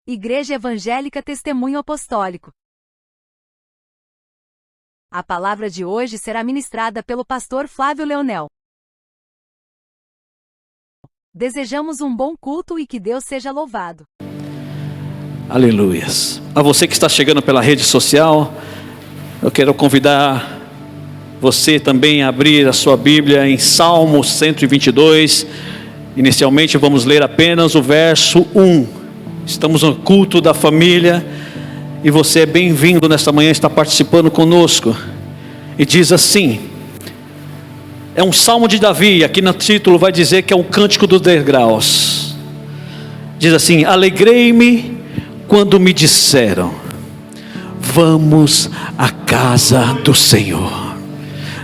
Igreja Evangélica Testemunho Apostólico. A palavra de hoje será ministrada pelo pastor Flávio Leonel. Desejamos um bom culto e que Deus seja louvado. Aleluias. A você que está chegando pela rede social, eu quero convidar você também a abrir a sua Bíblia em Salmo 122. Inicialmente vamos ler apenas o verso 1. Estamos no culto da família e você é bem-vindo nesta manhã, está participando conosco. E diz assim, é um salmo de Davi, aqui no título vai dizer que é um cântico dos degraus. Diz assim: alegrei-me quando me disseram, vamos à casa do Senhor.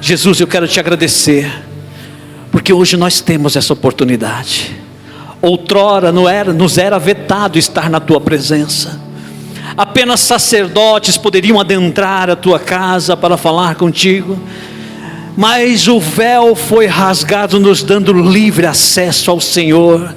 Jesus, eu quero te agradecer, porque hoje nós temos essa oportunidade. Outrora nos era vetado estar na tua presença. Apenas sacerdotes poderiam adentrar a tua casa para falar contigo. Mas o véu foi rasgado, nos dando livre acesso ao Senhor.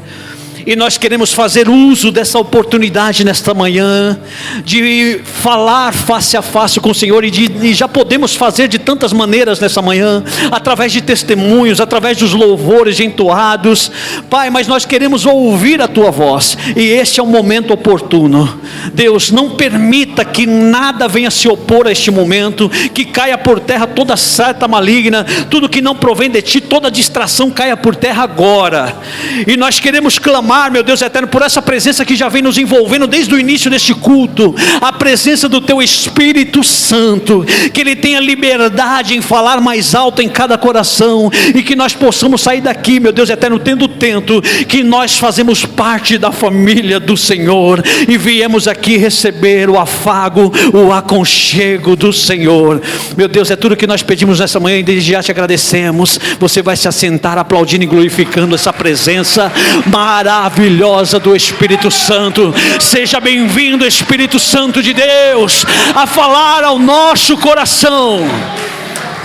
E nós queremos fazer uso dessa oportunidade nesta manhã, de falar face a face com o Senhor, e já podemos fazer de tantas maneiras nessa manhã, através de testemunhos, através dos louvores entoados, Pai, mas nós queremos ouvir a Tua voz, e este é o momento oportuno. Deus, não permita que nada venha se opor a este momento, que caia por terra toda seta maligna, tudo que não provém de Ti, toda distração caia por terra agora, e nós queremos clamar, meu Deus eterno, por essa presença que já vem nos envolvendo desde o início deste culto, a presença do Teu Espírito Santo, que Ele tenha liberdade em falar mais alto em cada coração, e que nós possamos sair daqui, meu Deus eterno, tendo tento que nós fazemos parte da família do Senhor, e viemos aqui receber o afago, o aconchego do Senhor. Meu Deus, é tudo que nós pedimos nessa manhã, e desde já te agradecemos. Você vai se assentar aplaudindo e glorificando essa presença maravilhosa do Espírito Santo. Seja bem-vindo, Espírito Santo de Deus, a falar ao nosso coração.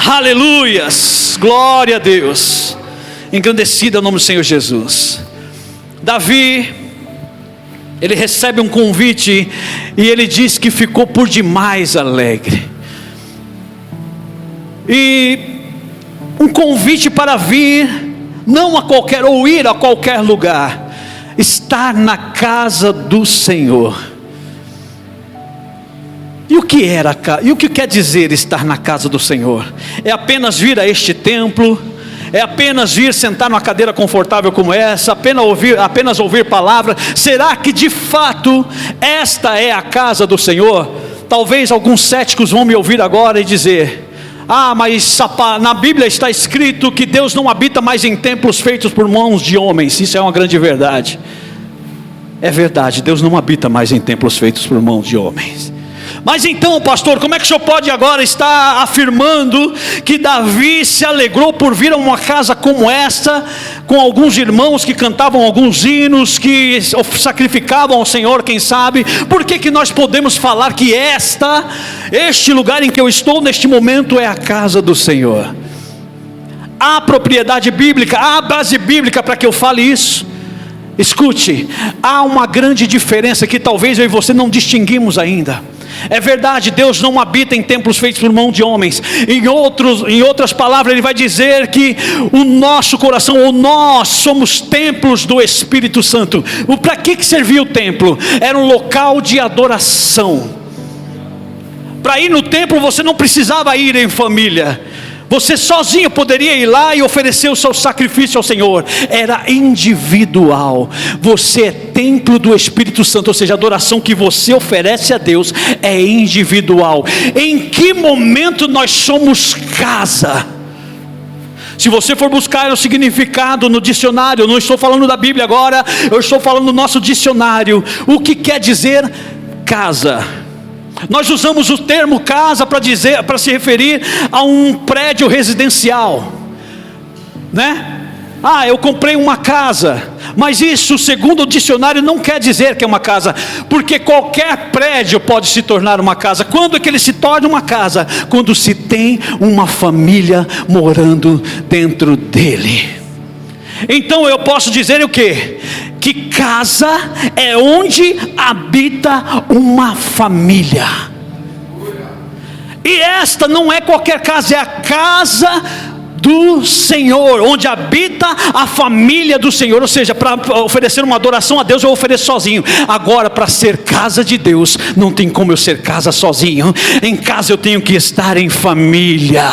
Aleluias, glória a Deus. Engrandecido é o nome do Senhor Jesus. Davi, ele recebe um convite e ele diz que ficou por demais alegre. E um convite para vir, não a qualquer, ou ir a qualquer lugar, estar na casa do Senhor. E o que quer dizer estar na casa do Senhor? É apenas vir a este templo? É apenas vir sentar numa cadeira confortável como essa? Apenas ouvir palavra? Será que de fato esta é a casa do Senhor? Talvez alguns céticos vão me ouvir agora e dizer: mas na Bíblia está escrito que Deus não habita mais em templos feitos por mãos de homens. Isso é uma grande verdade. É verdade, Deus não habita mais em templos feitos por mãos de homens. Mas então, pastor, como é que o senhor pode agora estar afirmando que Davi se alegrou por vir a uma casa como esta, com alguns irmãos que cantavam alguns hinos, que sacrificavam ao Senhor, quem sabe? Por que nós podemos falar que este lugar em que eu estou neste momento é a casa do Senhor? Há propriedade bíblica, há base bíblica para que eu fale isso? Escute, há uma grande diferença que talvez eu e você não distinguimos ainda. É verdade, Deus não habita em templos feitos por mão de homens. Em outras palavras, Ele vai dizer que o nosso coração, ou nós somos templos do Espírito Santo. Para que servia o templo? Era um local de adoração. Para ir no templo você não precisava ir em família. Você sozinho poderia ir lá e oferecer o seu sacrifício ao Senhor. Era individual. Você é templo do Espírito Santo, ou seja, a adoração que você oferece a Deus é individual. Em que momento nós somos casa? Se você for buscar o significado no dicionário, eu não estou falando da Bíblia agora, eu estou falando do nosso dicionário. O que quer dizer casa? Nós usamos o termo casa para se referir a um prédio residencial, né? Eu comprei uma casa, mas isso, segundo o dicionário, não quer dizer que é uma casa, porque qualquer prédio pode se tornar uma casa. Quando é que ele se torna uma casa? Quando se tem uma família morando dentro dele. Então eu posso dizer o quê? Que casa é onde habita uma família. E esta não é qualquer casa, é a casa do Senhor, onde habita a família do Senhor. Ou seja, para oferecer uma adoração a Deus eu ofereço sozinho. Agora, para ser casa de Deus, não tem como eu ser casa sozinho. Em casa eu tenho que estar em família.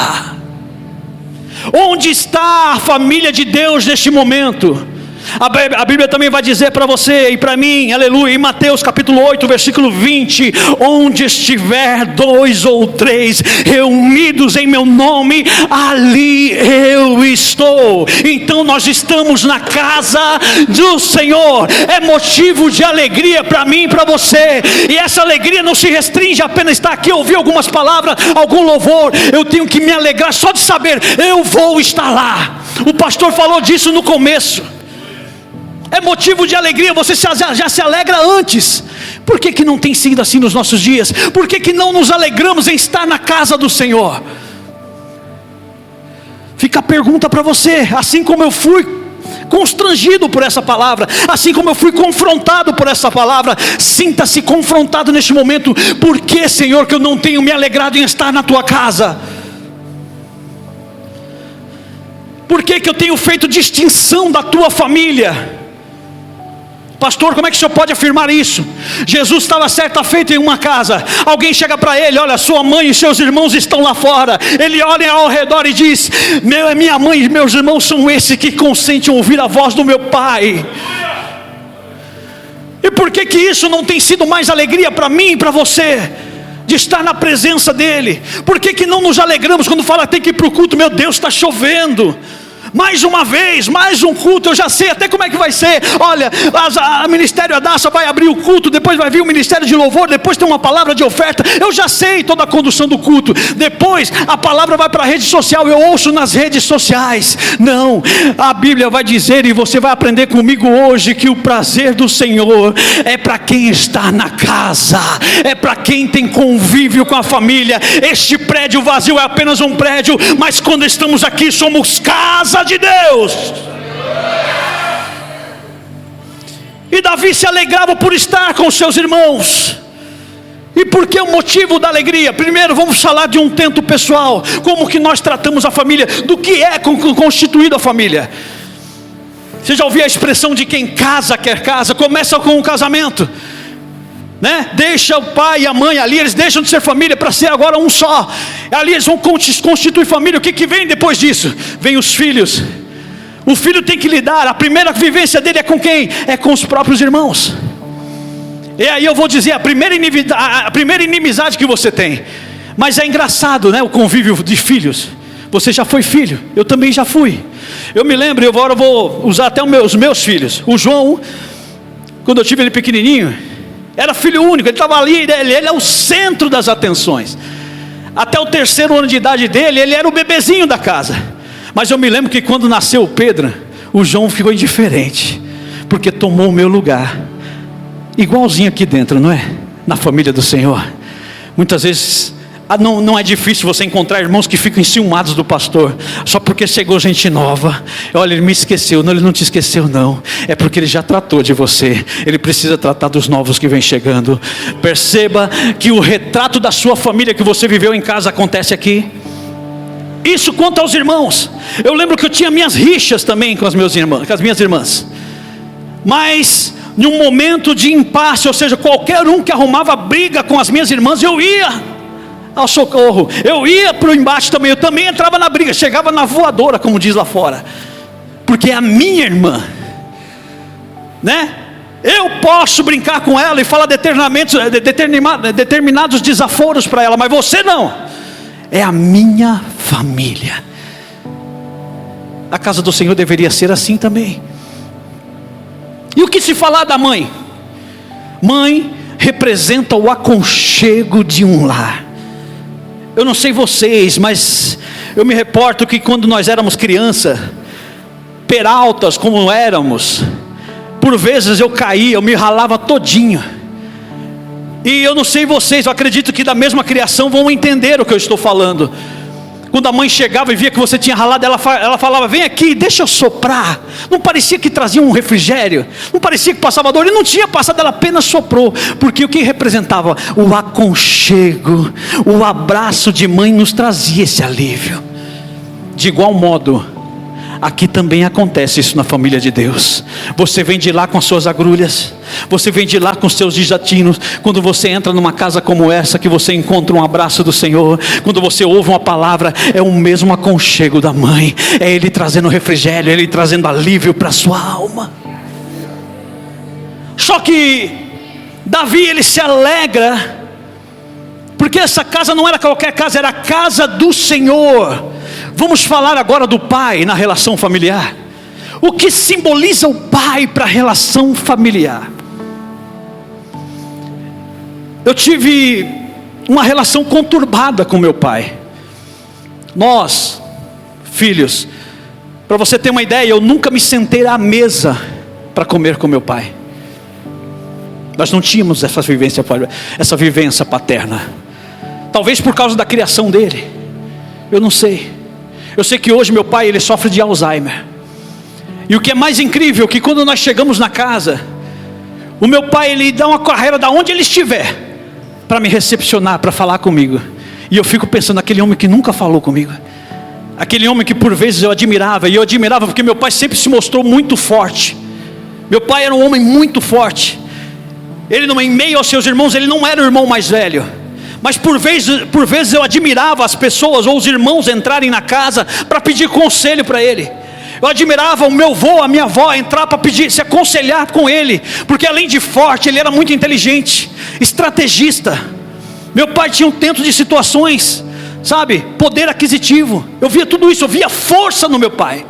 Onde está a família de Deus neste momento? A Bíblia também vai dizer para você e para mim, aleluia, em Mateus capítulo 8, versículo 20: onde estiver 2 ou 3 reunidos em meu nome, ali eu estou. Então nós estamos na casa do Senhor. É motivo de alegria para mim e para você. E essa alegria não se restringe a apenas estar aqui, ouvir algumas palavras, algum louvor. Eu tenho que me alegrar só de saber, eu vou estar lá. O pastor falou disso no começo. É motivo de alegria, você já se alegra antes. Por que não tem sido assim nos nossos dias? Por que não nos alegramos em estar na casa do Senhor? Fica a pergunta para você. Assim como eu fui constrangido por essa palavra, assim como eu fui confrontado por essa palavra, sinta-se confrontado neste momento. Por que, Senhor, que eu não tenho me alegrado em estar na tua casa? Por que eu tenho feito distinção da tua família? Pastor, como é que o senhor pode afirmar isso? Jesus estava certa feita em uma casa. Alguém chega para ele: olha, sua mãe e seus irmãos estão lá fora. Ele olha ao redor e diz: minha mãe e meus irmãos são esses que consentem ouvir a voz do meu Pai. E por que isso não tem sido mais alegria para mim e para você? De estar na presença dEle. Por que não nos alegramos quando fala tem que ir para o culto? Meu Deus, está chovendo. Mais uma vez, mais um culto, eu já sei até como é que vai ser. Olha, a Ministério Adaça vai abrir o culto, depois vai vir o Ministério de Louvor, depois tem uma palavra de oferta. Eu já sei toda a condução do culto. Depois a palavra vai para a rede social, eu ouço nas redes sociais. Não, a Bíblia vai dizer, e você vai aprender comigo hoje, que o prazer do Senhor é para quem está na casa, é para quem tem convívio com a família. Este prédio vazio é apenas um prédio, mas quando estamos aqui somos casa de Deus. E Davi se alegrava por estar com seus irmãos. E por que o motivo da alegria? Primeiro vamos falar de um tento pessoal. Como que nós tratamos a família? Do que é constituído a família? Você já ouviu a expressão de quem casa quer casa? Começa com o casamento, né? Deixa o pai e a mãe ali, eles deixam de ser família para ser agora um só. Ali eles vão constituir família. O que vem depois disso? Vem os filhos. O filho tem que lidar, a primeira vivência dele é com quem? É com os próprios irmãos. E aí eu vou dizer, a primeira inimizade que você tem. Mas é engraçado, né? O convívio de filhos. Você já foi filho, eu também já fui. Eu me lembro, agora eu vou usar até os meus filhos. O João, quando eu tive ele pequenininho, era filho único, ele estava ali, ele é o centro das atenções. Até o 3º ano de idade dele, ele era o bebezinho da casa. Mas eu me lembro que quando nasceu o Pedro, o João ficou indiferente, porque tomou o meu lugar. Igualzinho aqui dentro, não é? Na família do Senhor. Muitas vezes não é difícil você encontrar irmãos que ficam enciumados do pastor, só porque chegou gente nova. Olha, ele me esqueceu. Não, ele não te esqueceu não, é porque ele já tratou de você. Ele precisa tratar dos novos que vem chegando. Perceba que o retrato da sua família que você viveu em casa acontece aqui. Isso quanto aos irmãos. Eu lembro que eu tinha minhas rixas também com as minhas irmãs. Mas num momento de impasse, ou seja, qualquer um que arrumava briga com as minhas irmãs, eu ia ao socorro, eu ia para o embate também. Eu também entrava na briga, chegava na voadora, como diz lá fora, porque é a minha irmã, né? Eu posso brincar com ela e falar determinados desaforos para ela, mas você não. É a minha família. A casa do Senhor deveria ser assim também. E o que se falar da mãe? Mãe representa o aconchego de um lar. Eu não sei vocês, mas eu me reporto que quando nós éramos criança, peraltas como éramos, por vezes eu caía, eu me ralava todinho. E eu não sei vocês, eu acredito que da mesma criação vão entender o que eu estou falando. Quando a mãe chegava e via que você tinha ralado, ela falava: vem aqui, deixa eu soprar. Não parecia que trazia um refrigério, não parecia que passava dor, ele não tinha passado, ela apenas soprou, porque o que representava? O aconchego, o abraço de mãe nos trazia esse alívio. De igual modo, aqui também acontece isso na família de Deus. Você vem de lá com as suas agrulhas, você vem de lá com os seus desatinos. Quando você entra numa casa como essa, que você encontra um abraço do Senhor, quando você ouve uma palavra, é o mesmo aconchego da mãe, é Ele trazendo refrigério, Ele trazendo alívio para a sua alma. Só que Davi, ele se alegra, porque essa casa não era qualquer casa, era a casa do Senhor. Vamos falar agora do pai na relação familiar. O que simboliza o pai para a relação familiar? Eu tive uma relação conturbada com meu pai. Nós, filhos, para você ter uma ideia, eu nunca me sentei à mesa para comer com meu pai. Nós não tínhamos essa vivência paterna. Talvez por causa da criação dele, eu não sei. Eu sei que hoje meu pai, ele sofre de Alzheimer. E o que é mais incrível, que quando nós chegamos na casa, o meu pai, ele dá uma carreira da onde ele estiver, para me recepcionar, para falar comigo. E eu fico pensando, aquele homem que nunca falou comigo, aquele homem que por vezes eu admirava, e eu admirava porque meu pai sempre se mostrou muito forte. Meu pai era um homem muito forte. Ele, em meio aos seus irmãos, ele não era o irmão mais velho, mas por vezes eu admirava as pessoas ou os irmãos entrarem na casa para pedir conselho para ele. Eu admirava o meu avô, a minha avó entrar para pedir, se aconselhar com ele, porque além de forte, ele era muito inteligente, estrategista. Meu pai tinha um tanto de situações, sabe, poder aquisitivo. Eu via tudo isso, eu via força no meu pai.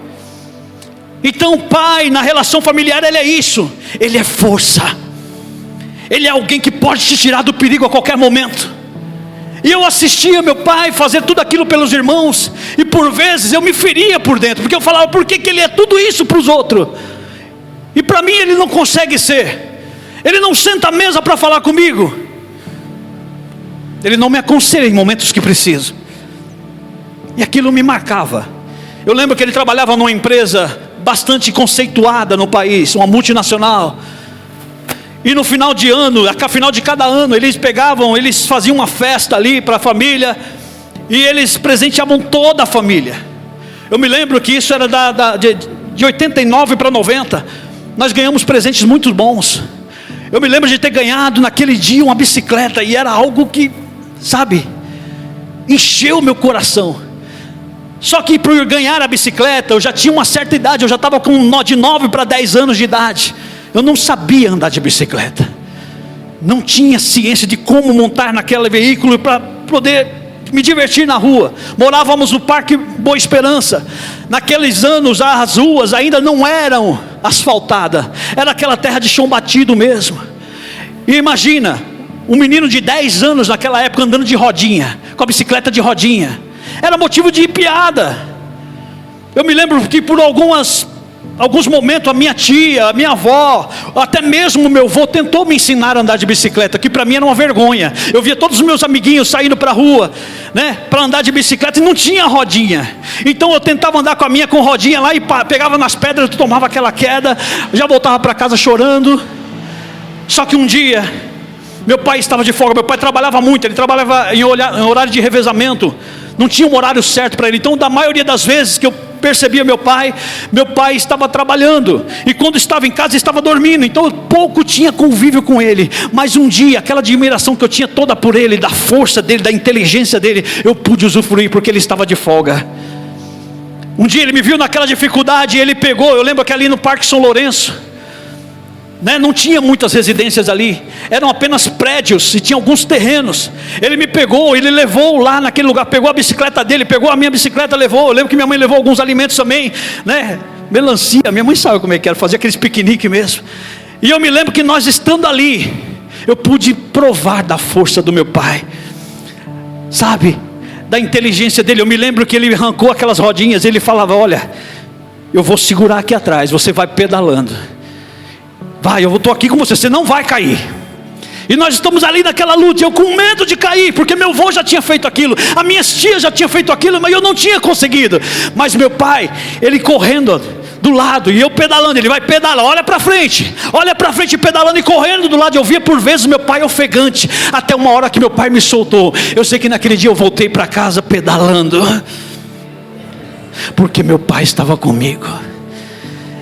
Então o pai na relação familiar, ele é isso, ele é força. Ele é alguém que pode te tirar do perigo a qualquer momento. E eu assistia meu pai fazer tudo aquilo pelos irmãos, e por vezes eu me feria por dentro, porque eu falava: por que ele é tudo isso para os outros? E para mim ele não consegue ser. Ele não senta à mesa para falar comigo. Ele não me aconselha em momentos que preciso. E aquilo me marcava. Eu lembro que ele trabalhava numa empresa bastante conceituada no país, uma multinacional. E no final de ano, a final de cada ano, eles faziam uma festa ali para a família, e eles presenteavam toda a família. Eu me lembro que isso era de 89 para 90, nós ganhamos presentes muito bons. Eu me lembro de ter ganhado naquele dia uma bicicleta, e era algo que, sabe, encheu meu coração. Só que por ganhar a bicicleta, eu já tinha uma certa idade, eu já estava de 9 para 10 anos de idade. Eu não sabia andar de bicicleta, não tinha ciência de como montar naquele veículo para poder me divertir na rua. Morávamos no Parque Boa Esperança. Naqueles anos as ruas ainda não eram asfaltadas, era aquela terra de chão batido mesmo. E imagina, um menino de 10 anos naquela época andando de rodinha, com a bicicleta de rodinha, era motivo de piada. Eu me lembro que por alguns momentos a minha tia, a minha avó, até mesmo o meu avô tentou me ensinar a andar de bicicleta, que para mim era uma vergonha. Eu via todos os meus amiguinhos saindo para a rua, né, para andar de bicicleta, e não tinha rodinha. Então eu tentava andar com rodinha lá, e pegava nas pedras, tomava aquela queda, já voltava para casa chorando. Só que um dia, meu pai estava de folga. Meu pai trabalhava muito, ele trabalhava em horário de revezamento, não tinha um horário certo para ele. Então da maioria das vezes que eu percebia meu pai estava trabalhando, e quando estava em casa estava dormindo, então eu pouco tinha convívio com ele. Mas um dia, aquela admiração que eu tinha toda por ele, da força dele, da inteligência dele, eu pude usufruir, porque ele estava de folga. Um dia ele me viu naquela dificuldade, e ele pegou, eu lembro que ali no Parque São Lourenço, né, não tinha muitas residências ali, eram apenas prédios, e tinha alguns terrenos. Ele me pegou, ele levou lá naquele lugar, pegou a bicicleta dele, pegou a minha bicicleta, levou. Eu lembro que minha mãe levou alguns alimentos também, né, melancia, minha mãe sabe como é que era, fazia aqueles piqueniques mesmo. E eu me lembro que nós estando ali, eu pude provar da força do meu pai, sabe, da inteligência dele. Eu me lembro que ele arrancou aquelas rodinhas, ele falava: olha, eu vou segurar aqui atrás, você vai pedalando, vai, eu estou aqui com você, você não vai cair. E nós estamos ali naquela luta, eu com medo de cair, porque meu avô já tinha feito aquilo, as minhas tias já tinham feito aquilo, mas eu não tinha conseguido. Mas meu pai, ele correndo do lado, e eu pedalando, ele vai pedalar, olha para frente, pedalando e correndo do lado. Eu via por vezes meu pai ofegante, até uma hora que meu pai me soltou. Eu sei que naquele dia eu voltei para casa pedalando, porque meu pai estava comigo.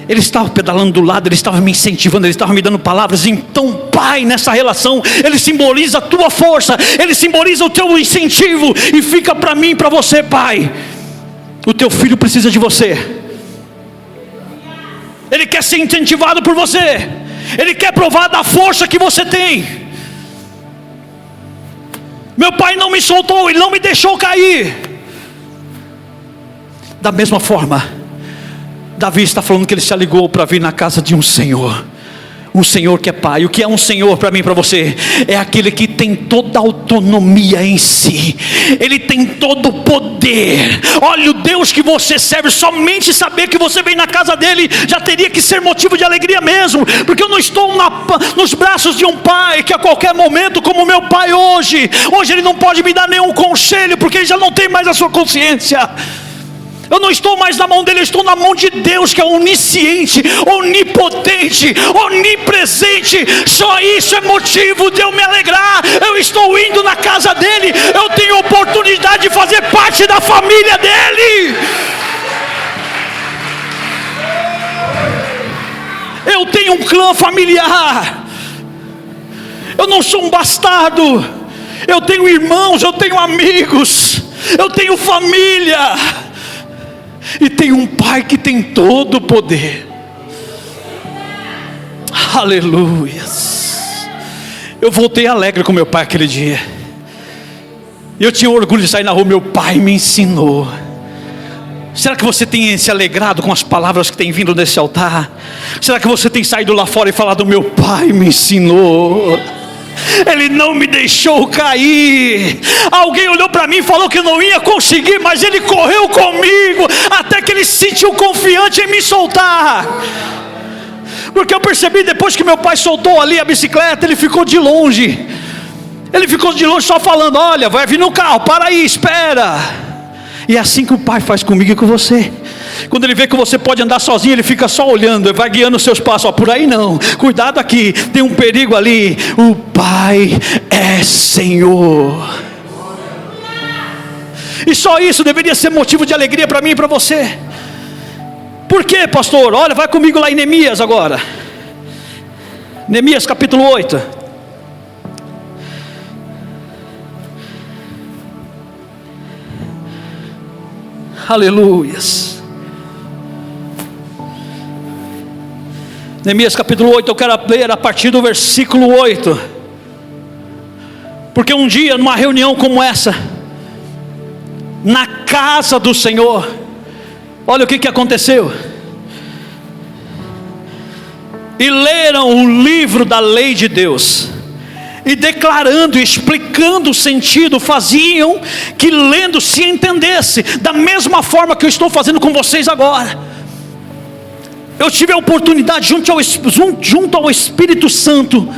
Ele estava pedalando do lado, ele estava me incentivando, ele estava me dando palavras. Então, pai, nessa relação, ele simboliza a tua força, ele simboliza o teu incentivo. E fica para mim, para você, pai, o teu filho precisa de você. Ele quer ser incentivado por você, ele quer provar da força que você tem. Meu pai não me soltou, ele não me deixou cair. Da mesma forma, Davi está falando que ele se aligou para vir na casa de um Senhor que é Pai. O que é um Senhor para mim e para você? É aquele que tem toda a autonomia em si, ele tem todo o poder. Olha, o Deus que você serve, somente saber que você vem na casa dele já teria que ser motivo de alegria mesmo, porque eu não estou nos braços de um pai que a qualquer momento, como meu pai hoje ele não pode me dar nenhum conselho, porque ele já não tem mais a sua consciência. Eu não estou mais na mão dele, eu estou na mão de Deus, que é onisciente, onipotente, onipresente. Só isso é motivo de eu me alegrar. Eu estou indo na casa dele, eu tenho oportunidade de fazer parte da família dele. Eu tenho um clã familiar, eu não sou um bastardo. Eu tenho irmãos, eu tenho amigos, eu tenho família. E tem um pai que tem todo o poder. Aleluia. Eu voltei alegre com meu pai aquele dia. Eu tinha orgulho de sair na rua, meu pai me ensinou. Será que você tem se alegrado com as palavras que tem vindo desse altar? Será que você tem saído lá fora e falado, meu pai me ensinou, ele não me deixou cair. Alguém olhou para mim e falou que eu não ia conseguir, mas ele correu comigo, até que ele se sentiu confiante em me soltar. Porque eu percebi depois que meu pai soltou ali a bicicleta, ele ficou de longe. Ele ficou de longe só falando, olha, vai vir no carro, para aí, espera. E é assim que o pai faz comigo e com você. Quando ele vê que você pode andar sozinho, ele fica só olhando, ele vai guiando os seus passos. Ó, por aí não, cuidado aqui, tem um perigo ali. O Pai é Senhor. E só isso deveria ser motivo de alegria para mim e para você. Por quê, pastor? Olha, vai comigo lá em Neemias agora. Neemias capítulo 8. Aleluias. Neemias capítulo 8, eu quero ler a partir do versículo 8. Porque um dia, numa reunião como essa, na casa do Senhor, olha o que aconteceu. E leram o livro da lei de Deus, e declarando e explicando o sentido, faziam que lendo se entendesse, da mesma forma que eu estou fazendo com vocês agora. Eu tive a oportunidade junto ao Espírito Santo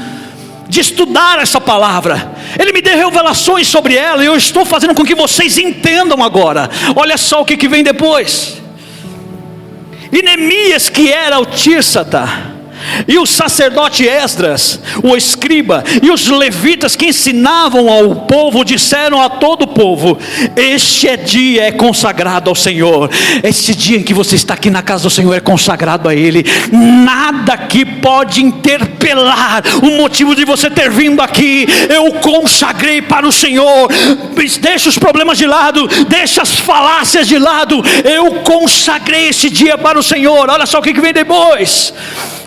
de estudar essa palavra. Ele me deu revelações sobre ela, e eu estou fazendo com que vocês entendam agora. Olha só o que vem depois. E Neemias, que era o Tírsata, e o sacerdote Esdras, o escriba, e os levitas que ensinavam ao povo, disseram a todo o povo: este dia é consagrado ao Senhor. Este dia em que você está aqui na casa do Senhor é consagrado a Ele. Nada que pode interpelar o motivo de você ter vindo aqui. Eu consagrei para o Senhor. Deixa os problemas de lado, deixa as falácias de lado. Eu consagrei esse dia para o Senhor. Olha só o que vem depois.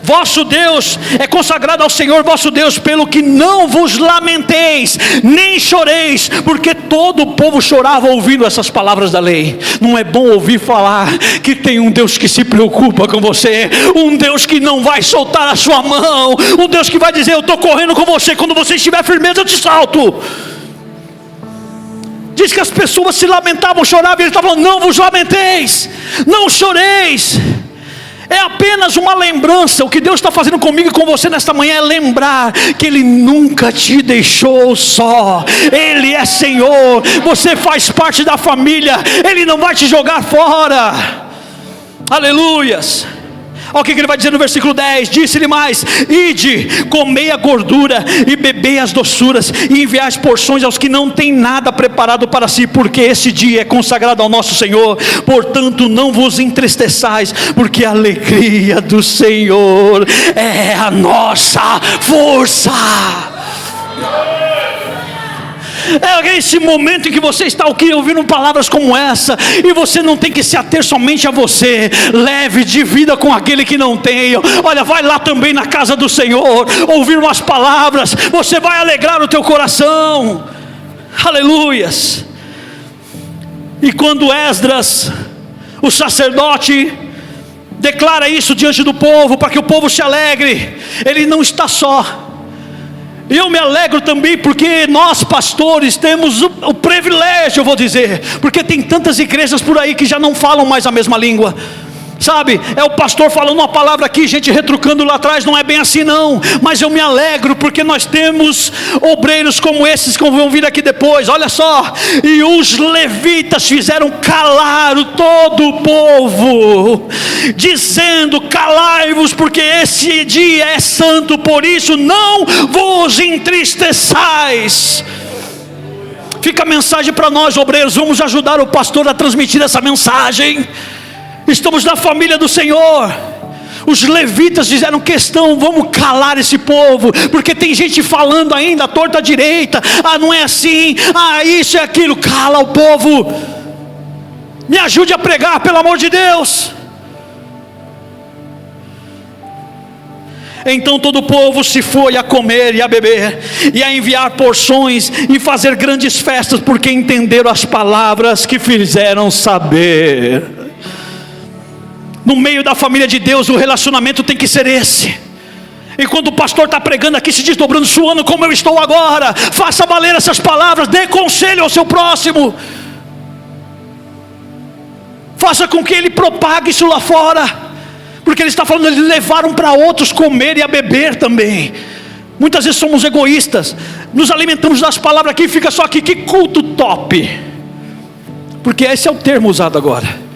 Vosso Deus é consagrado ao Senhor vosso Deus, pelo que não vos lamenteis, nem choreis, porque todo o povo chorava ouvindo essas palavras da lei. Não é bom ouvir falar que tem um Deus que se preocupa com você, um Deus que não vai soltar a sua mão, um Deus que vai dizer: eu estou correndo com você, quando você estiver firmeza eu te salto. Diz que as pessoas se lamentavam, choravam, e ele estava falando: não vos lamenteis, não choreis. É apenas uma lembrança. O que Deus está fazendo comigo e com você nesta manhã é lembrar que Ele nunca te deixou só. Ele é Senhor. Você faz parte da família. Ele não vai te jogar fora. Aleluias. Olha o que ele vai dizer no versículo 10. Disse-lhe mais: ide, comei a gordura e bebei as doçuras, e enviai as porções aos que não têm nada preparado para si, porque esse dia é consagrado ao nosso Senhor. Portanto não vos entristeçais, porque a alegria do Senhor é a nossa força. É esse momento em que você está aqui ouvindo palavras como essa, e você não tem que se ater somente a você. Leve de vida com aquele que não tem. Olha, vai lá também na casa do Senhor, ouvir umas palavras, você vai alegrar o teu coração. Aleluias. E quando Esdras, o sacerdote, declara isso diante do povo, para que o povo se alegre, ele não está só. Eu me alegro também, porque nós pastores temos o privilégio, eu vou dizer, porque tem tantas igrejas por aí que já não falam mais a mesma língua. Sabe, é o pastor falando uma palavra aqui, gente retrucando lá atrás. Não é bem assim não, mas eu me alegro porque nós temos obreiros como esses que vão vir aqui depois. Olha só, e os levitas fizeram calar todo o povo, dizendo: calai-vos, porque esse dia é santo, por isso não vos entristeçais. Fica a mensagem para nós, obreiros. Vamos ajudar o pastor a transmitir essa mensagem. Estamos na família do Senhor. Os levitas fizeram questão: vamos calar esse povo, porque tem gente falando ainda à torta à direita. Ah, não é assim, ah, isso é aquilo. Cala o povo, me ajude a pregar, pelo amor de Deus. Então todo o povo se foi a comer e a beber, e a enviar porções, e fazer grandes festas, porque entenderam as palavras que fizeram saber. No meio da família de Deus, o relacionamento tem que ser esse. E quando o pastor está pregando aqui, se desdobrando, suando como eu estou agora, faça valer essas palavras, dê conselho ao seu próximo, faça com que ele propague isso lá fora, porque ele está falando, eles levaram para outros comer e a beber também. Muitas vezes somos egoístas, nos alimentamos das palavras aqui, fica só aqui, que culto top, porque esse é o termo usado agora.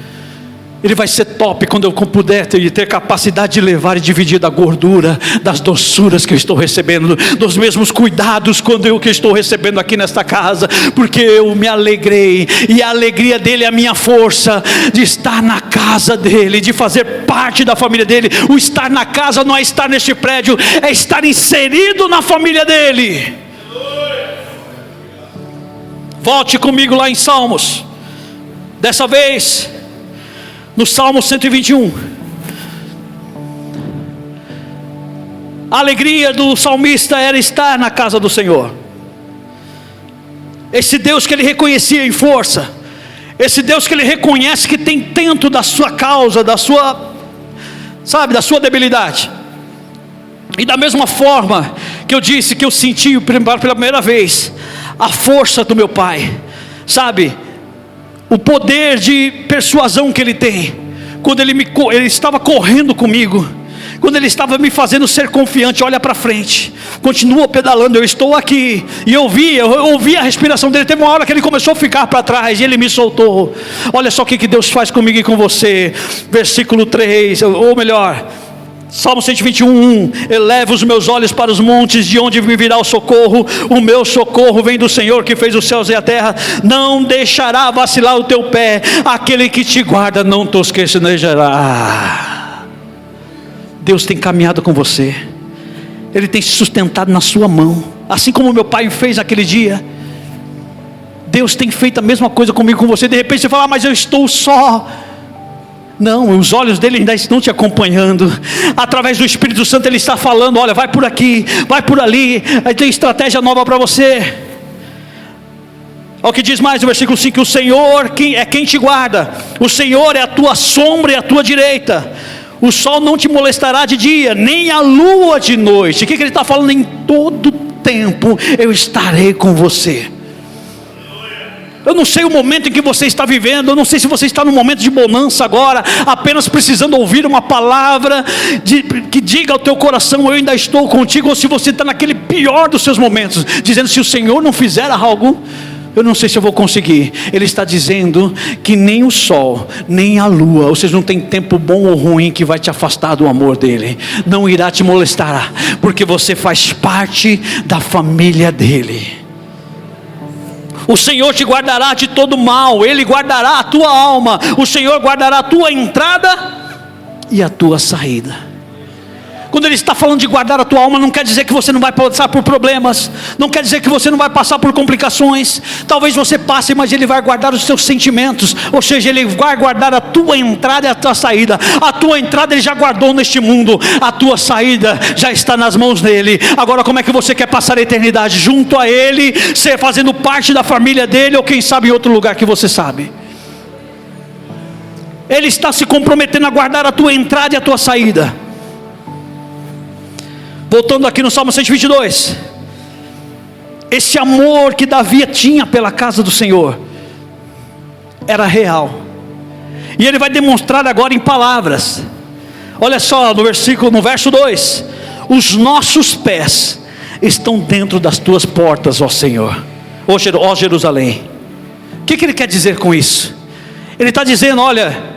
Ele vai ser top quando eu puder ter capacidade de levar e dividir da gordura, das doçuras que eu estou recebendo, dos mesmos cuidados quando eu que estou recebendo aqui nesta casa, porque eu me alegrei, e a alegria dele é a minha força, de estar na casa dele, de fazer parte da família dele. O estar na casa não é estar neste prédio, é estar inserido na família dele. Volte comigo lá em Salmos, dessa vez no Salmo 121. A alegria do salmista era estar na casa do Senhor. Esse Deus que ele reconhecia em força, esse Deus que ele reconhece que tem tanto da sua causa, da sua, sabe, da sua debilidade. E da mesma forma que eu disse que eu senti pela primeira vez a força do meu pai, sabe, o poder de persuasão que ele tem, quando ele estava correndo comigo, quando ele estava me fazendo ser confiante. Olha para frente, continua pedalando, eu estou aqui. E eu ouvi a respiração dele. Teve uma hora que ele começou a ficar para trás e ele me soltou. Olha só o que Deus faz comigo e com você. Versículo 3, ou melhor, Salmo 121, eleva os meus olhos para os montes, de onde me virá o socorro? O meu socorro vem do Senhor, que fez os céus e a terra. Não deixará vacilar o teu pé, aquele que te guarda não tosquenejará. Deus tem caminhado com você, Ele tem se sustentado na sua mão, assim como meu pai fez naquele dia. Deus tem feito a mesma coisa comigo, com você. De repente você fala: mas eu estou só. Não, os olhos dele ainda estão te acompanhando. Através do Espírito Santo ele está falando: olha, vai por aqui, vai por ali, aí tem estratégia nova para você. Olha o que diz mais no versículo 5: o Senhor é quem te guarda, o Senhor é a tua sombra e a tua direita. O sol não te molestará de dia, nem a lua de noite. O que ele está falando? Em todo tempo eu estarei com você. Eu não sei o momento em que você está vivendo, eu não sei se você está num momento de bonança agora, apenas precisando ouvir uma palavra que diga ao teu coração: eu ainda estou contigo. Ou se você está naquele pior dos seus momentos, dizendo: se o Senhor não fizer algo, eu não sei se eu vou conseguir. Ele está dizendo que nem o sol, nem a lua, ou seja, não tem tempo bom ou ruim que vai te afastar do amor dele. Não irá te molestar, porque você faz parte da família dele. O Senhor te guardará de todo mal, Ele guardará a tua alma, o Senhor guardará a tua entrada e a tua saída. Quando Ele está falando de guardar a tua alma, não quer dizer que você não vai passar por problemas, não quer dizer que você não vai passar por complicações. Talvez você passe, mas Ele vai guardar os seus sentimentos, ou seja, Ele vai guardar a tua entrada e a tua saída. A tua entrada Ele já guardou neste mundo, a tua saída já está nas mãos dEle. Agora, como é que você quer passar a eternidade? Junto a Ele, ser fazendo parte da família dEle, ou quem sabe em outro lugar que você sabe. Ele está se comprometendo a guardar a tua entrada e a tua saída. Voltando aqui no Salmo 122, esse amor que Davi tinha pela casa do Senhor era real, e ele vai demonstrar agora em palavras. Olha só no verso 2: os nossos pés estão dentro das tuas portas, ó Senhor, ó Jerusalém. O que ele quer dizer com isso? Ele está dizendo: olha,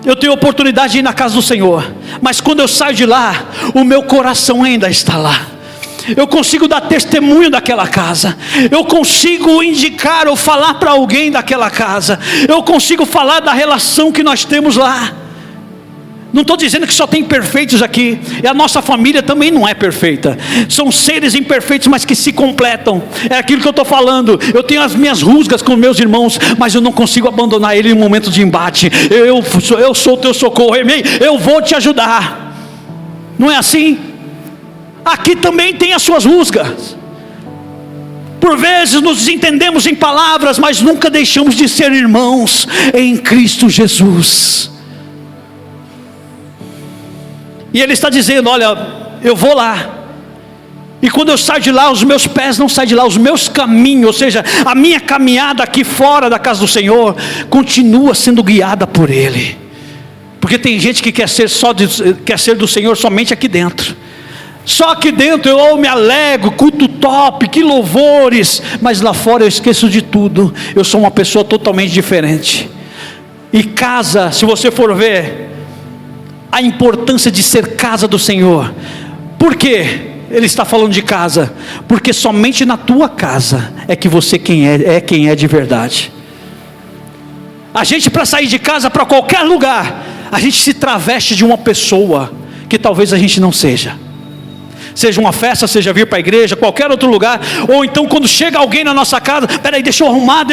eu tenho oportunidade de ir na casa do Senhor, mas quando eu saio de lá, o meu coração ainda está lá. Eu consigo dar testemunho daquela casa, eu consigo indicar ou falar para alguém daquela casa, eu consigo falar da relação que nós temos lá. Não estou dizendo que só tem perfeitos aqui, e a nossa família também não é perfeita, são seres imperfeitos, mas que se completam. É aquilo que eu estou falando. Eu tenho as minhas rusgas com meus irmãos, mas eu não consigo abandonar ele em um momento de embate. Eu sou o teu socorro, eu vou te ajudar. Não é assim? Aqui também tem as suas rusgas. Por vezes nos entendemos em palavras, mas nunca deixamos de ser irmãos em Cristo Jesus. E ele está dizendo: olha, eu vou lá, e quando eu saio de lá, os meus pés não saem de lá, os meus caminhos, ou seja, a minha caminhada aqui fora da casa do Senhor, continua sendo guiada por Ele. Porque tem gente que quer ser do Senhor somente aqui dentro. Só aqui dentro eu me alegro, culto top, que louvores, mas lá fora eu esqueço de tudo. Eu sou uma pessoa totalmente diferente. E casa, se você for ver a importância de ser casa do Senhor. Por quê? Ele está falando de casa, porque somente na tua casa é que você quem é de verdade. A gente, para sair de casa para qualquer lugar, a gente se traveste de uma pessoa que talvez a gente não seja. Seja uma festa, seja vir para a igreja, qualquer outro lugar. Ou então quando chega alguém na nossa casa: peraí, deixa eu arrumar,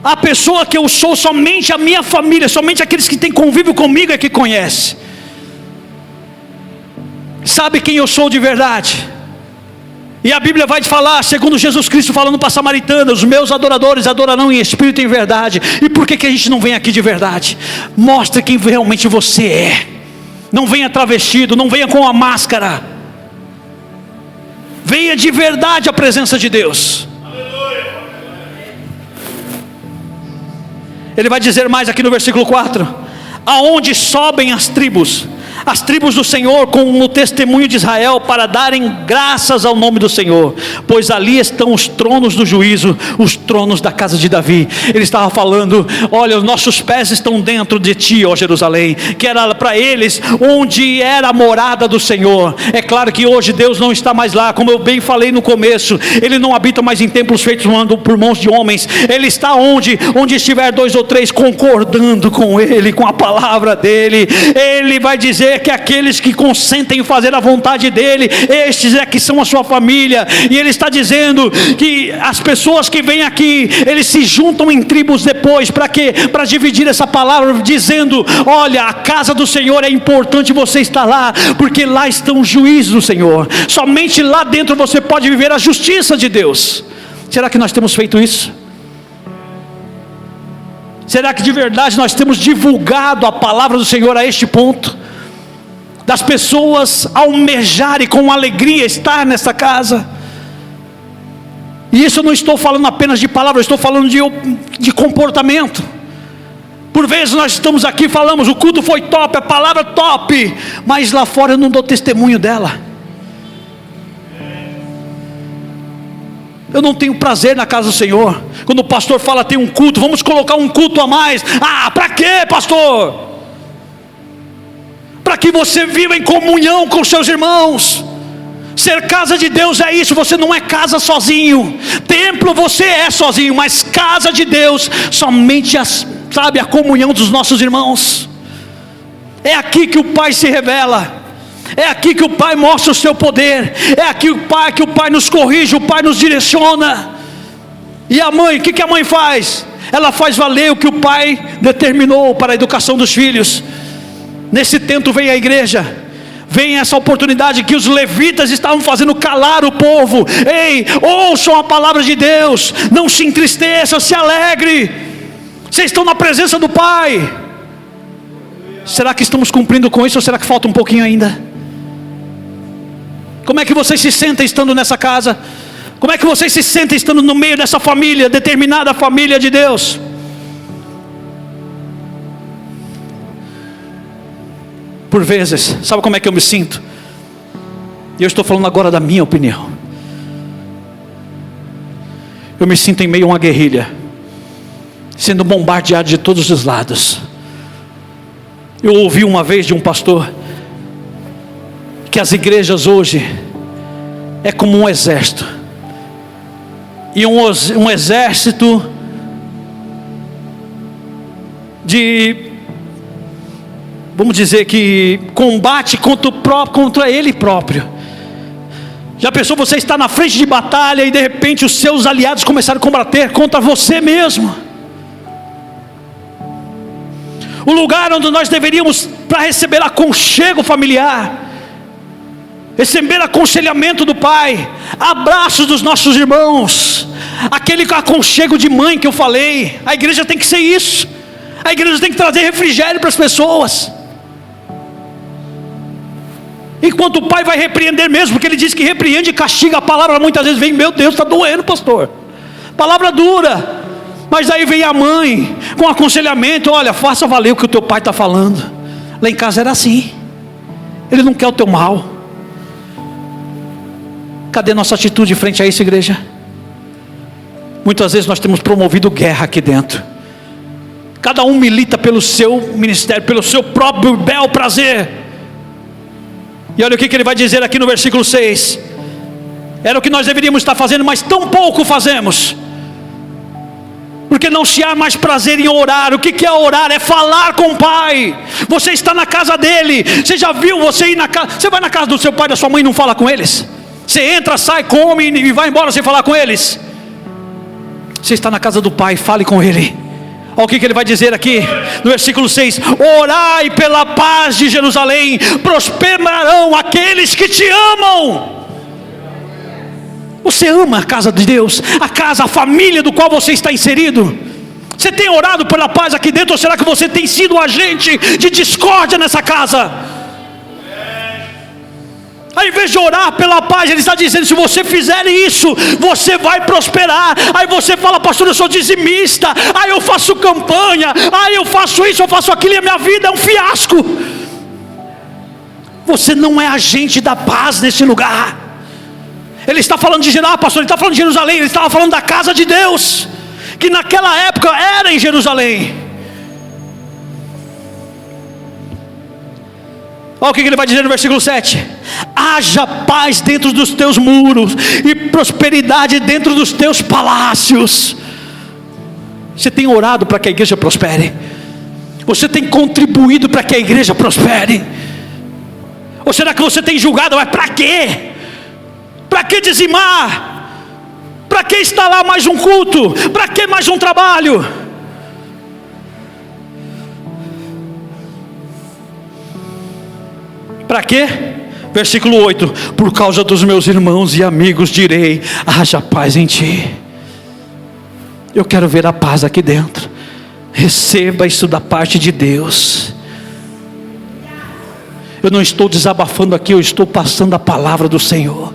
A pessoa que eu sou, somente a minha família, somente aqueles que têm convívio comigo é que conhece. Sabe quem eu sou de verdade. E a Bíblia vai te falar, segundo Jesus Cristo falando para a samaritana: os meus adoradores adorarão em espírito e em verdade. E por que a gente não vem aqui de verdade? Mostre quem realmente você é. Não venha travestido, não venha com a máscara. Venha de verdade à presença de Deus. Ele vai dizer mais aqui no versículo 4: aonde sobem as tribos do Senhor com o testemunho de Israel, para darem graças ao nome do Senhor, pois ali estão os tronos do juízo, os tronos da casa de Davi. Ele estava falando: olha, os nossos pés estão dentro de ti, ó Jerusalém, que era para eles onde era a morada do Senhor. É claro que hoje Deus não está mais lá, como eu bem falei no começo. Ele não habita mais em templos feitos por mãos de homens. Ele está onde estiver 2 ou 3 concordando com Ele, com a palavra dEle. Ele vai dizer que aqueles que consentem em fazer a vontade dEle, estes é que são a sua família. E Ele está dizendo que as pessoas que vêm aqui, eles se juntam em tribos depois, para quê? Para dividir essa palavra, dizendo: olha, a casa do Senhor é importante você estar lá, porque lá estão os juízos do Senhor. Somente lá dentro você pode viver a justiça de Deus. Será que nós temos feito isso? Será que de verdade nós temos divulgado a palavra do Senhor a este ponto? Das pessoas almejarem com alegria estar nessa casa? E isso eu não estou falando apenas de palavras, eu estou falando de comportamento. Por vezes nós estamos aqui e falamos, o culto foi top, a palavra top, mas lá fora eu não dou testemunho dela. Eu não tenho prazer na casa do Senhor. Quando o pastor fala tem um culto, vamos colocar um culto a mais. Ah, para quê, pastor? Para que você viva em comunhão com seus irmãos. Ser casa de Deus é isso, você não é casa sozinho. Templo você é sozinho, mas casa de Deus, somente a comunhão dos nossos irmãos. É aqui que o Pai se revela. É aqui que o Pai mostra o seu poder. É aqui que o Pai nos corrige, o Pai nos direciona. E a mãe, o que a mãe faz? Ela faz valer o que o Pai determinou para a educação dos filhos. Nesse tempo vem a igreja. Vem essa oportunidade que os levitas estavam fazendo calar o povo. Ei, ouçam a palavra de Deus. Não se entristeçam, se alegre. Vocês estão na presença do Pai. Será que estamos cumprindo com isso ou será que falta um pouquinho ainda? Como é que vocês se sentem estando nessa casa? Como é que vocês se sentem estando no meio dessa família, determinada família de Deus? Por vezes, sabe como é que eu me sinto? E eu estou falando agora da minha opinião. Eu me sinto em meio a uma guerrilha, sendo bombardeado de todos os lados. Eu ouvi uma vez de um pastor que as igrejas hoje é como um exército, e um exército de, vamos dizer que combate contra ele próprio. Já pensou, você está na frente de batalha e de repente os seus aliados começaram a combater contra você mesmo? O lugar onde nós deveríamos, para receber aconchego familiar, receber aconselhamento do Pai, abraços dos nossos irmãos, aquele aconchego de mãe que eu falei. A igreja tem que ser isso. A igreja tem que trazer refrigério para as pessoas. Enquanto o Pai vai repreender mesmo, porque Ele diz que repreende e castiga. A palavra muitas vezes vem, meu Deus, está doendo, pastor. Palavra dura. Mas aí vem a mãe com aconselhamento. Olha, faça valer o que o teu pai está falando. Lá em casa era assim. Ele não quer o teu mal. Cadê nossa atitude frente a isso, igreja? Muitas vezes nós temos promovido guerra aqui dentro. Cada um milita pelo seu ministério, pelo seu próprio bel prazer. E olha o que ele vai dizer aqui no versículo 6. Era o que nós deveríamos estar fazendo, mas tão pouco fazemos. Porque não se há mais prazer em orar. O que é orar? É falar com o Pai. Você está na casa dele. Você já viu você ir na casa? Você vai na casa do seu pai e da sua mãe e não fala com eles? Você entra, sai, come e vai embora sem falar com eles? Você está na casa do Pai, fale com Ele. Olha o que ele vai dizer aqui no versículo 6. Orai pela paz de Jerusalém, prosperarão aqueles que te amam. Você ama a casa de Deus, a casa, a família do qual você está inserido? Você tem orado pela paz aqui dentro, ou será que você tem sido um agente de discórdia nessa casa? Ao invés de orar pela paz, ele está dizendo, se você fizer isso, você vai prosperar. Aí você fala, pastor, eu sou dizimista, aí eu faço campanha, aí eu faço isso, eu faço aquilo, e a minha vida é um fiasco. Você não é agente da paz nesse lugar. Ele está falando de Jerusalém, pastor, ele está falando de Jerusalém, ele estava falando da casa de Deus, que naquela época era em Jerusalém. Olha o que ele vai dizer no versículo 7. Haja paz dentro dos teus muros, e prosperidade dentro dos teus palácios. Você tem orado para que a igreja prospere? Você tem contribuído para que a igreja prospere? Ou será que você tem julgado? Mas para quê? Para que dizimar? Para que instalar mais um culto? Para que mais um trabalho? Para quê? Versículo 8. Por causa dos meus irmãos e amigos direi, haja paz em ti. Eu quero ver a paz aqui dentro. Receba isso da parte de Deus. Eu não estou desabafando aqui, eu estou passando a palavra do Senhor.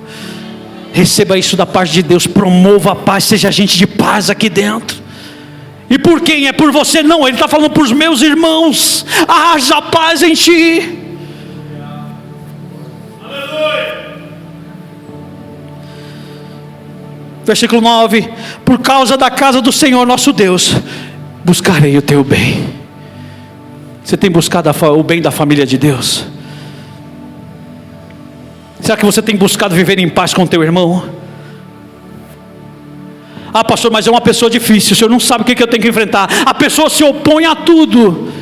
Receba isso da parte de Deus. Promova a paz, seja gente de paz aqui dentro. E por quem? É por você? Não, Ele está falando para os meus irmãos. Haja paz em ti. Versículo 9: por causa da casa do Senhor nosso Deus, buscarei o teu bem. Você tem buscado o bem da família de Deus? Será que você tem buscado viver em paz com o teu irmão? Ah, pastor, mas é uma pessoa difícil, o senhor não sabe o que eu tenho que enfrentar. A pessoa se opõe a tudo.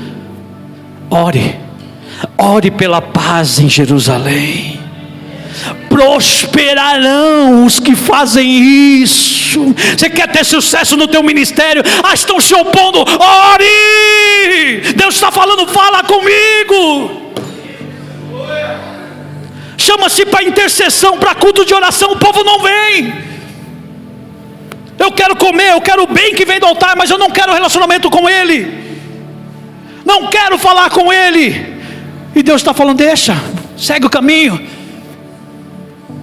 Ore pela paz em Jerusalém. Prosperarão os que fazem isso. Você quer ter sucesso no teu ministério? Estão se opondo. Ore! Deus está falando, fala comigo. Chama-se para intercessão, para culto de oração. O povo não vem. Eu quero comer, eu quero o bem que vem do altar, mas eu não quero relacionamento com Ele. Não quero falar com Ele. E Deus está falando, deixa, segue o caminho.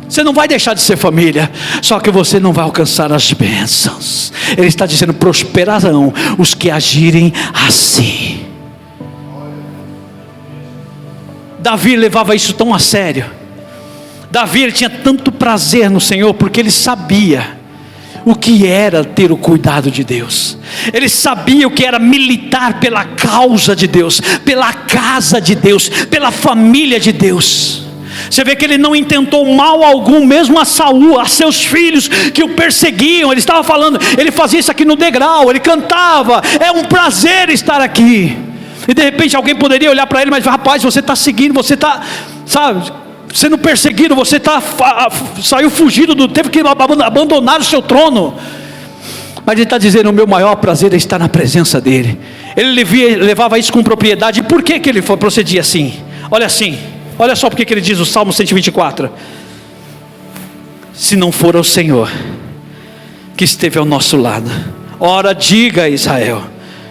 Você não vai deixar de ser família, só que você não vai alcançar as bênçãos. Ele está dizendo, prosperarão os que agirem assim. Davi levava isso tão a sério. Davi, ele tinha tanto prazer no Senhor, porque ele sabia o que era ter o cuidado de Deus. Ele sabia o que era militar pela causa de Deus, pela casa de Deus, pela família de Deus. Você vê que ele não intentou mal algum, mesmo a Saul, a seus filhos que o perseguiam. Ele estava falando, ele fazia isso aqui no degrau, ele cantava, é um prazer estar aqui. E de repente alguém poderia olhar para ele, mas rapaz, você está seguindo, você está, sabe, sendo perseguido, você saiu fugido, teve que abandonar o seu trono. Mas ele está dizendo, o meu maior prazer é estar na presença dele. Ele levava isso com propriedade. E por que ele procedia assim? Olha só porque que ele diz o Salmo 124: se não for o Senhor que esteve ao nosso lado. Ora, diga Israel,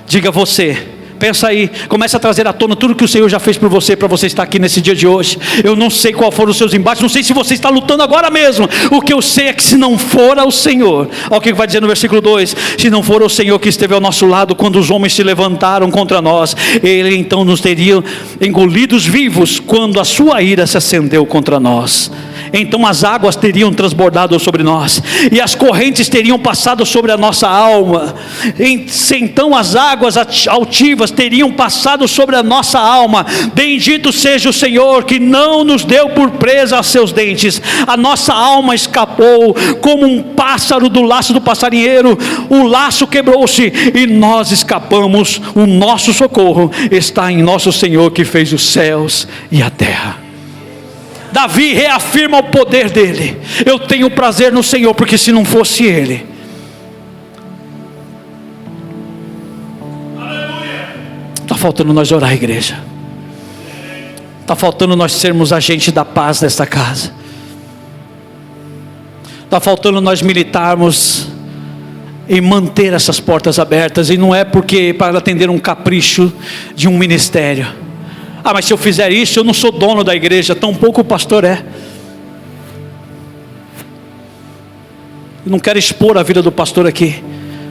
diga você, pensa aí, começa a trazer à tona tudo que o Senhor já fez por você, para você estar aqui nesse dia de hoje. Eu não sei qual foram os seus embates, não sei se você está lutando agora mesmo. O que eu sei é que se não for ao Senhor, olha o que vai dizer no versículo 2: se não for o Senhor que esteve ao nosso lado quando os homens se levantaram contra nós, Ele então nos teria engolidos vivos quando a sua ira se acendeu contra nós. Então as águas teriam transbordado sobre nós, e as correntes teriam passado sobre a nossa alma. Então as águas altivas teriam passado sobre a nossa alma. Bendito seja o Senhor, que não nos deu por presa a seus dentes. A nossa alma escapou como um pássaro do laço do passarinheiro. O laço quebrou-se e nós escapamos. O nosso socorro está em nosso Senhor, que fez os céus e a terra. Davi reafirma o poder dele. Eu tenho prazer no Senhor, porque se não fosse Ele. Está faltando nós orar, igreja. Está faltando nós sermos agente da paz nesta casa. Está faltando nós militarmos em manter essas portas abertas. E não é porque para atender um capricho de um ministério. Mas se eu fizer isso, eu não sou dono da igreja. Tampouco o pastor é. Eu não quero expor a vida do pastor aqui,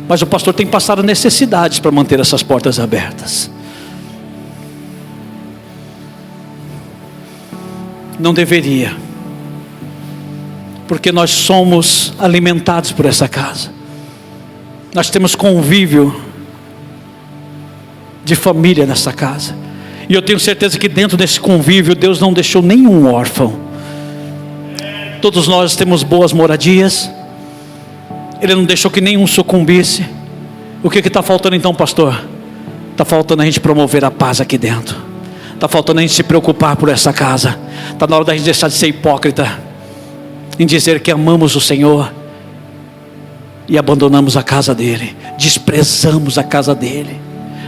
mas o pastor tem passado necessidades para manter essas portas abertas. Não deveria, porque nós somos alimentados por essa casa. Nós temos convívio de família nessa casa. E eu tenho certeza que dentro desse convívio Deus não deixou nenhum órfão. Todos nós temos boas moradias. Ele não deixou que nenhum sucumbisse. O que está faltando então, pastor? Está faltando a gente promover a paz aqui dentro. Está faltando a gente se preocupar por essa casa. Está na hora da gente deixar de ser hipócrita em dizer que amamos o Senhor e abandonamos a casa dele, desprezamos a casa dele.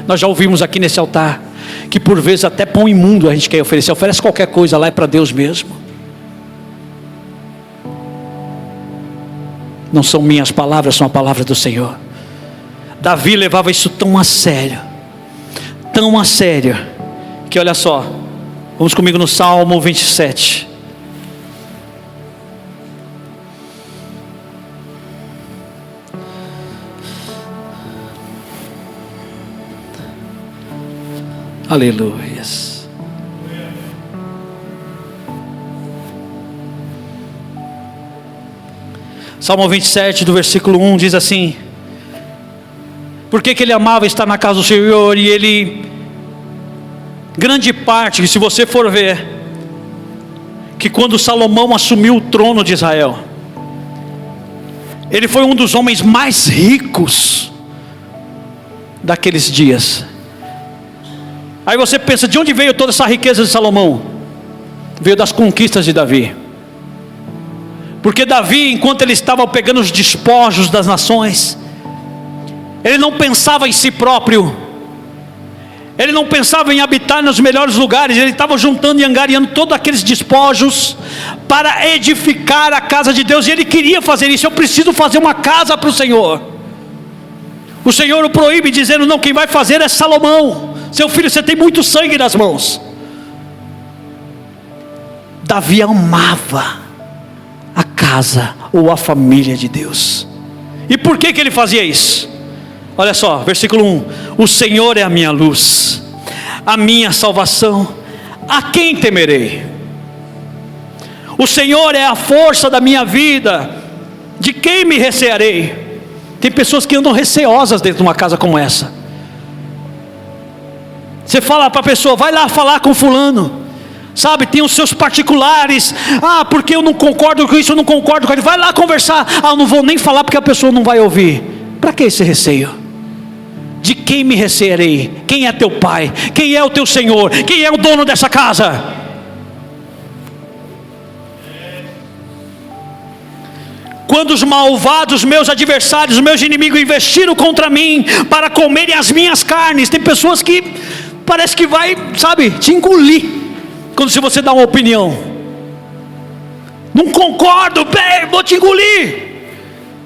Nós já ouvimos aqui nesse altar que por vezes até pão imundo a gente quer oferecer. Oferece qualquer coisa lá, é para Deus mesmo. Não são minhas palavras, são a palavra do Senhor. Davi levava isso tão a sério, que olha só, vamos comigo no Salmo 27. Aleluias. Salmo 27, do versículo 1 diz assim: por que ele amava estar na casa do Senhor? E ele, grande parte, se você for ver, que quando Salomão assumiu o trono de Israel, ele foi um dos homens mais ricos daqueles dias. Aí você pensa, de onde veio toda essa riqueza de Salomão? Veio das conquistas de Davi. Porque Davi, enquanto ele estava pegando os despojos das nações, ele não pensava em si próprio, ele não pensava em habitar nos melhores lugares, ele estava juntando e angariando todos aqueles despojos para edificar a casa de Deus. E ele queria fazer isso. Eu preciso fazer uma casa para o Senhor. O Senhor o proíbe, dizendo: não, quem vai fazer é Salomão. Seu filho, você tem muito sangue nas mãos. Davi amava a casa ou a família de Deus. E por que ele fazia isso? Olha só, versículo 1: o Senhor é a minha luz, a minha salvação, a quem temerei? O Senhor é a força da minha vida, de quem me recearei? Tem pessoas que andam receosas dentro de uma casa como essa. Você fala para a pessoa: vai lá falar com fulano, sabe, tem os seus particulares. Porque eu não concordo com isso, eu não concordo com ele. Vai lá conversar. Eu não vou nem falar porque a pessoa não vai ouvir. Para que esse receio? De quem me recearei? Quem é teu pai? Quem é o teu Senhor? Quem é o dono dessa casa? Quando os malvados, meus adversários, meus inimigos investiram contra mim para comerem as minhas carnes. Tem pessoas que parece que vai, sabe, te engolir quando se você dá uma opinião. Não concordo, vou te engolir.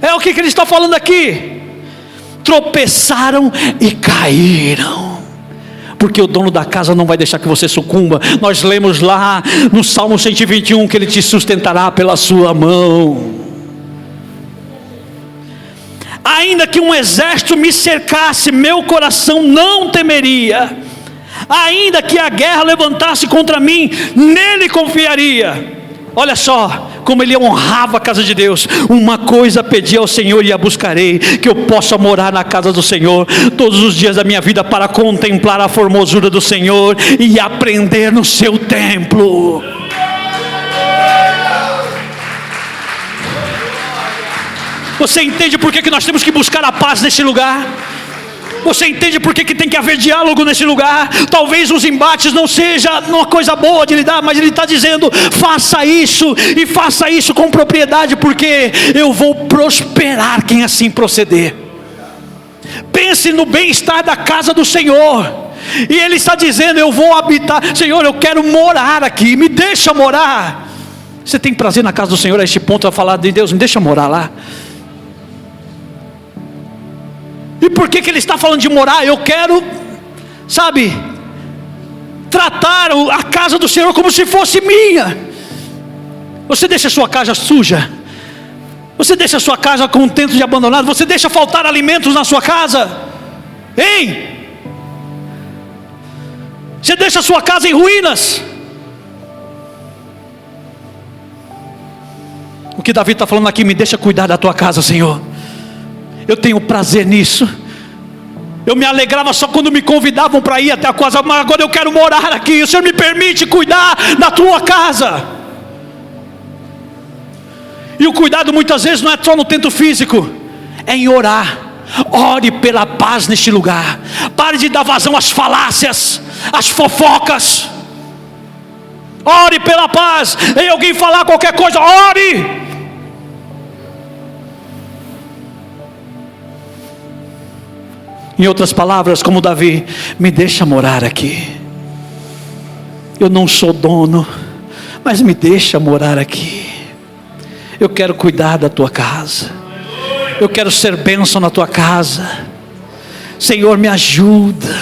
É o que ele está falando aqui. Tropeçaram e caíram, porque o dono da casa não vai deixar que você sucumba. Nós lemos lá no Salmo 121 que ele te sustentará pela sua mão. Ainda que um exército me cercasse, meu coração não temeria. Ainda que a guerra levantasse contra mim, nele confiaria. Olha só como ele honrava a casa de Deus. Uma coisa pedi ao Senhor e a buscarei, que eu possa morar na casa do Senhor todos os dias da minha vida, para contemplar a formosura do Senhor e aprender no seu templo. Você entende por que nós temos que buscar a paz nesse lugar? Você entende por que tem que haver diálogo nesse lugar? Talvez os embates não seja uma coisa boa de lidar, mas ele está dizendo: faça isso, e faça isso com propriedade, porque eu vou prosperar quem assim proceder. Pense no bem-estar da casa do Senhor. E ele está dizendo: eu vou habitar. Senhor, eu quero morar aqui, me deixa morar. Você tem prazer na casa do Senhor a este ponto, a falar de Deus, me deixa morar lá? E por que ele está falando de morar? Eu quero, sabe, tratar a casa do Senhor como se fosse minha. Você deixa a sua casa suja? Você deixa a sua casa com um tento de abandonado? Você deixa faltar alimentos na sua casa? Hein? Você deixa a sua casa em ruínas? O que Davi está falando aqui: me deixa cuidar da tua casa, Senhor. Eu tenho prazer nisso. Eu me alegrava só quando me convidavam para ir até a casa, mas agora eu quero morar aqui. O Senhor me permite cuidar da tua casa. E o cuidado muitas vezes não é só no tento físico, é em orar. Ore pela paz neste lugar. Pare de dar vazão às falácias, às fofocas. Ore pela paz. E alguém falar qualquer coisa, ore. Em outras palavras, como Davi: me deixa morar aqui. Eu não sou dono, mas me deixa morar aqui. Eu quero cuidar da tua casa. Eu quero ser bênção na tua casa. Senhor, me ajuda.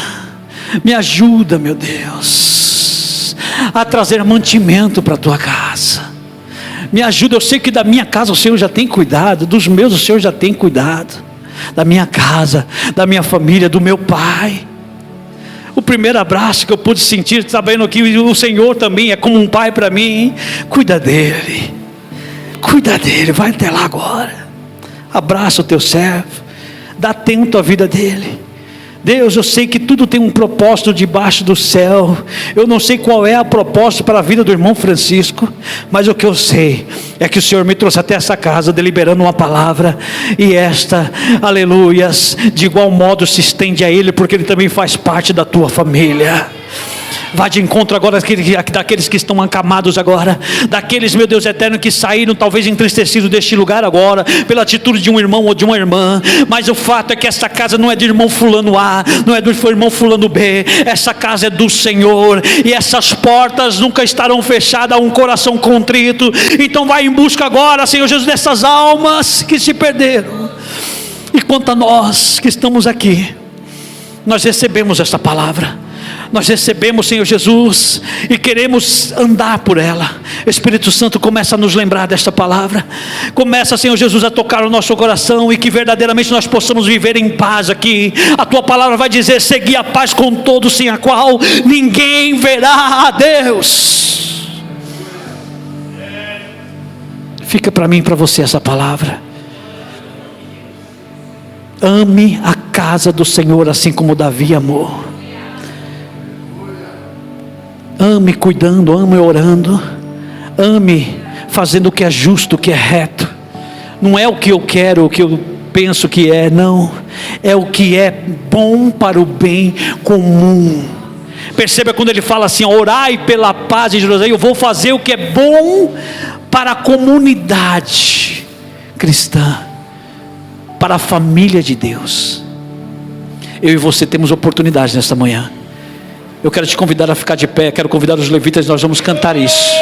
Me ajuda, meu Deus, a trazer mantimento para a tua casa. Me ajuda. Eu sei que da minha casa o Senhor já tem cuidado, dos meus o Senhor já tem cuidado, da minha casa, da minha família, do meu pai. O primeiro abraço que eu pude sentir, sabendo que o Senhor também é como um pai para mim. Cuida dele, vai até lá agora, abraça o teu servo, dá atento à vida dele. Deus, eu sei que tudo tem um propósito debaixo do céu. Eu não sei qual é a proposta para a vida do irmão Francisco, mas o que eu sei é que o Senhor me trouxe até essa casa deliberando uma palavra, e esta, aleluias, de igual modo se estende a ele, porque ele também faz parte da tua família. Vá de encontro agora daqueles que estão acamados agora, daqueles, meu Deus eterno, que saíram talvez entristecidos deste lugar agora, pela atitude de um irmão ou de uma irmã. Mas o fato é que essa casa não é do irmão fulano A, não é do irmão fulano B, essa casa é do Senhor, e essas portas nunca estarão fechadas a um coração contrito. Então vai em busca agora, Senhor Jesus, dessas almas que se perderam. E quanto a nós que estamos aqui, nós recebemos esta palavra, nós recebemos, Senhor Jesus, e queremos andar por ela. Espírito Santo, começa a nos lembrar desta palavra, começa, Senhor Jesus, a tocar o nosso coração, e que verdadeiramente nós possamos viver em paz aqui. A tua palavra vai dizer: segui a paz com todos, sem a qual ninguém verá a Deus. Fica para mim e para você essa palavra. Ame a casa do Senhor assim como Davi amou. Ame cuidando, ame orando, ame fazendo o que é justo, o que é reto. Não é o que eu quero, o que eu penso que é, não. É o que é bom para o bem comum. Perceba quando ele fala assim: orai pela paz de Jerusalém. Eu vou fazer o que é bom para a comunidade cristã, para a família de Deus. Eu e você temos oportunidade nesta manhã. Eu quero te convidar a ficar de pé, quero convidar os levitas, nós vamos cantar isso.